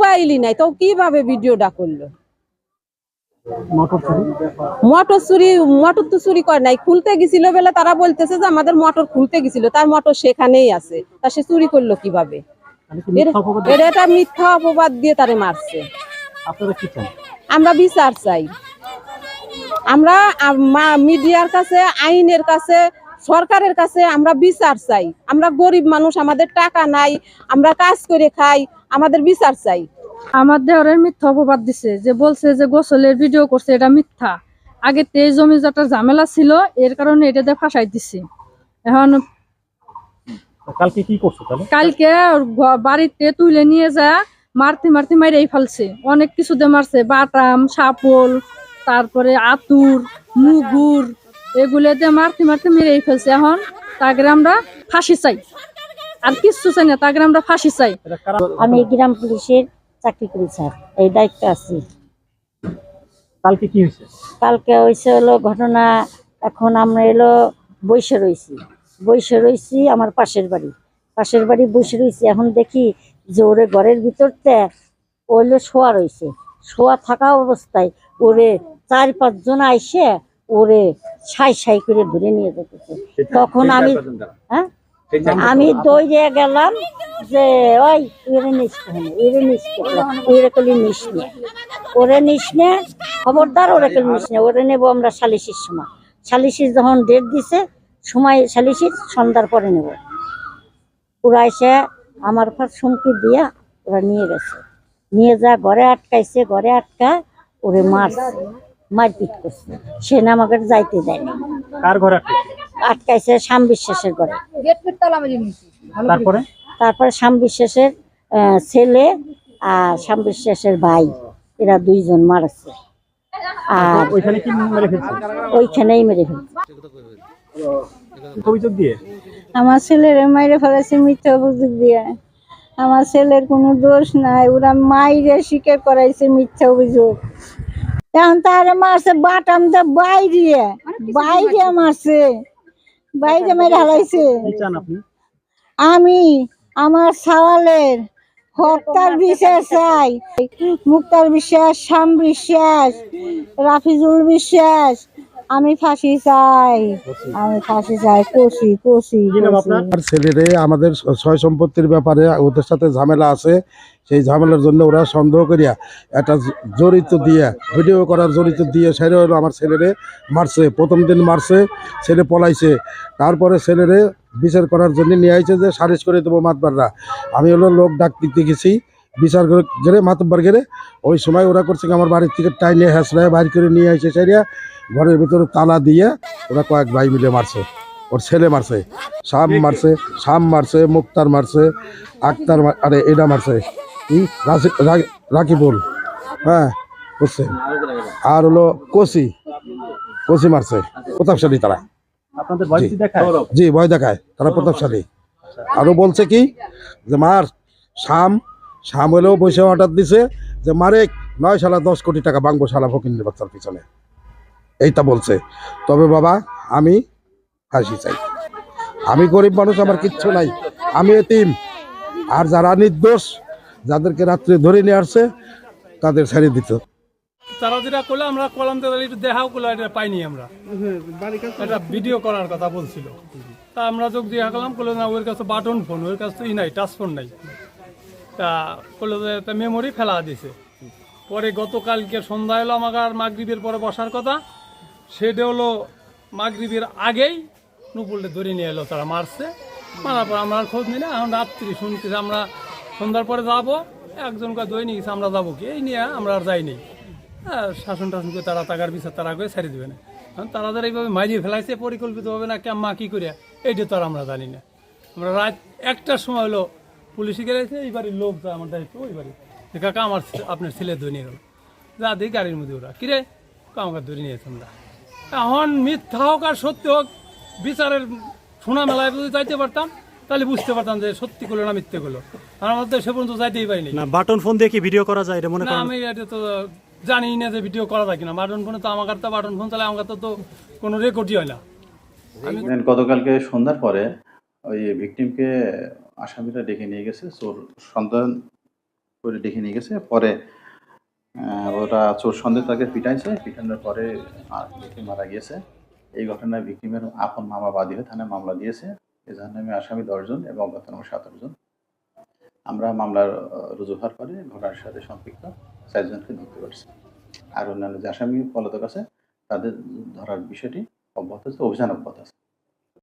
মোবাইলই নাই, তো কিভাবে ভিডিওটা করলো? মোটর তো চুরি করে নাই, খুলতে গেছিল বলে তারা বলতেছে যে আমাদের মোটর খুলতে গেছিল, তার মোটর সেখানেই আছে, তা সে চুরি করলো কিভাবে? এটা মিথ্যা অপবাদ দিয়ে তারে মারছে। আমরা বিচার চাই, আমরা মিডিয়ার কাছে, আইনের কাছে, সরকারের কাছে আমরা বিচার চাই। আমরা গরিব মানুষ, আমাদের টাকা নাই, আমরা কাজ করে খাই, আমাদের বিচার চাই। আমার দেওরের মিথ্যা অপবাদ দিছে, যে বলছে যে গোসলের ভিডিও করছে, এটা মিথ্যা। আগে তে জমি জটার ঝামেলা ছিল, এর কারণে এটাতে ফাঁসাই দিছে। এখন কালকে কি করছো তাহলে? কালকে বাড়িতে তুলে নিয়ে যা মারতে মারতে মাইরেই ফেলছে, অনেক কিছু দিয়ে মারছে, বাটাম, সাপল, তারপরে আতুর, মুগুর, এগুলো দিয়ে মারতে মারতে মেরেই ফেলছে। এখন তাকে আমরা ফাঁসি চাই, আর কিচ্ছু চাই না, তাকে আমরা ফাঁসি চাই। আমি গ্রাম পুলিশের চাকরি করি স্যার, এই দায়িত্বে আছি। কালকে কি হয়েছে? কালকে হয়েছে হলো ঘটনা, এখন আমরা বসে রয়েছি আমার পাশের বাড়ি বসে রয়েছি। এখন দেখি যে ওরে ঘরের ভিতরতে শোয়া রয়েছে, শোয়া থাকা অবস্থায় ওরে 4-5 জন আইসে ওরে সাই করে ধরে নিয়ে যেতেছে। তখন আমি দৌড়ে গেলাম যে ওই ওরে নিস নে, খবরদার ওরে নিস নে, ওরে নেবো আমরা সালিশির সময়। সালিশির যখন ডেট দিছে সময়, সালিশির সন্ধ্যার পরে নেব। ওরা এসে আমার উপর হুমকি দিয়া ওরা নিয়ে গেছে, নিয়ে যা ঘরে আটকাইছে, ঘরে আটকা ওরে মারপিট করছে। সে না আমাকে যাইতে দেয়নি। কার ঘরে আটকাইছে? শ্যাম বিশ্বাসের ঘরে। তারপরে শ্যাম বিশ্বাসের ছেলে আর শ্যাম বিশ্বাসের ভাই, এরা 2 জন মারছে। আর ওইখানেই মেরে ফেলছে। আমার ছেলের মাইরে ফেলেছে মিথ্যা অভিযোগ দিয়ে। আমার ছেলের কোনো দোষ নাই, ওরা মাইরে স্বীকার করাইছে মিথ্যা অভিযোগ। এখন তারে মারছে বাটাম দিয়ে বাইরে মারছে, বাইরে মেরে হালাইছে। আমি আমার সওয়ালের হত্যার বিচার চাই। মুক্তার বিশ্বাস, শ্যাম বিশ্বাস, রাফিজুল বিশ্বাস, আমি ফাঁসি চাই। কোসি ছেলেরে আমাদের সয় সম্পত্তির ব্যাপারে ওদের সাথে ঝামেলা আছে, সেই ঝামেলার জন্য ওরা সন্দেহ করিয়া একটা জড়িত দিয়ে, ভিডিও করার জড়িত দিয়ে সেরে হলো আমার ছেলেরে মারছে। প্রথম দিন মারছে, ছেলে পলাইছে। তারপরে ছেলেরে বিচার করার জন্য নিয়ে আইছে যে সালিশ করে দেবো মাতবাররা। আমি হলো লোক ডাক দিতে গেছি বিচার করে মাতব্বার গেলে, ওই সময় ওরা করছে আমার বাড়ির থেকে টাইনে হেঁচড়ায় বাইর করে নিয়ে আইছে। সেরিয়া ঘরের ভিতরে তালা দিয়ে ওরা কয়েক ভাই মিলে মারছে। ওর ছেলে মারছে, শাম মারছে, মুক্তার মারছে, আক্তার আরে এটা মারছে রাকিবুল, হ্যাঁ বুঝছে। আর হলো কোসি মারছে, প্রতাপশালী তারা। জি ভয় দেখায় তারা, প্রতাপশালী। আরো বলছে কি যে মার শাম হলেও বসে অর্ডার দিছে যে মারে 9 শালা 10 কোটি টাকা বাংবো শালা ফকিন্নের বাচ্চার পিছনে, এইটা বলছে। তবে বাবা আমি ফাঁসি চাই। আমি গরিব মানুষ, আমার কিচ্ছু নাই, আমি এতিম। আর যারা নির্দোষ, যাদেরকে রাত্রে ধরে নিয়ে আসছে, তাদের ছেড়ে দিত। তারা যেটা করলে আমরা কলাম একটু দেখাও করলো, এটা পাইনি আমরা। এটা ভিডিও করার কথা বলছিল, তা আমরা যোগ দিয়ে গেলাম, করলো না ওর কাছে বাটন ফোন, ওর কাছে তো নাই, টাচ ফোন নাই। তা করলো যে একটা মেমোরি ফেলা দিছে। পরে গতকালকে সন্ধ্যা হলো আমাকে আর মাগরিবের পরে বসার কথা, সেটা হলো মাগরিবের আগেই নুপুলটা ধরে নিয়ে এলো, তারা মারছে। মারার পর আমরা খোঁজ নিই না। এখন রাত্রি শুনতেছি আমরা সন্ধ্যার পরে যাবো, একজনকে ধরে নিয়ে গেছে, আমরা যাবো কি, এই নিয়ে আমরা আর যাইনি। শাসন টাসন করে তারা টাকার বিচার তারা করে ছাড়ি দেবে না। কারণ তারা যারা এইভাবে মারিয়ে ফেলাইছে পরিকল্পিতভাবে না কেমন কী করিয়া, এইটা তো আর আমরা জানি না। আমরা রাত 1টার সময় হলো পুলিশে গেছে, এই বাড়ির লোক যা আমার দায়িত্ব, ওই বাড়ি কাকা আমার আপনার ছেলে ধরে নিয়ে গেল, যা দিই গাড়ির মধ্যে ওরা কিরে কামাকে ধরে নিয়েছে। আমরা এখন মিথ্যা হোক আর সত্যি হোক, বিচারের শোনা মেলায় যদি যাইতে পারতাম তাহলে বুঝতে পারতাম যে সত্যি করলো না মিথ্যে করলো। আমার মধ্যে সে পর্যন্ত যাইতেই পারিনি। বাটন ফোন দিয়ে কি ভিডিও করা যায়? আমি এটা তো জানি না যে ভিডিও করা যায় কিনা। বাটন ফোনে তো আমার তো বাটন ফোন চালে আমার তো কোনো রেকর্ডই হয় না। গতকালকে সন্ধ্যার পরে ওই ভিকটিমকে আসামিরা ডেকে নিয়ে গেছে, সন্ধান করে ডেকে নিয়ে গেছে। পরে ওরা চোর সন্দেহ তাকে পিটাইছে, পিটানোর পরে ভিকটিম মারা গিয়েছে। এই ঘটনায় ভিকটিমের আপন মামা বাদী হয়ে থানায় মামলা দিয়েছে। এজাহার নামে আসামি 10 জন এবং অজ্ঞাত নামে 17 জন। আমরা মামলার রুজু হওয়ার পরে ঘটনার সাথে সম্পৃক্ত 4 জনকে ধরতে পারছি। আর অন্যান্য যে আসামি পলাতক আছে তাদের ধরার বিষয়টি অব্যাহত আছে, অভিযান অব্যাহত আছে।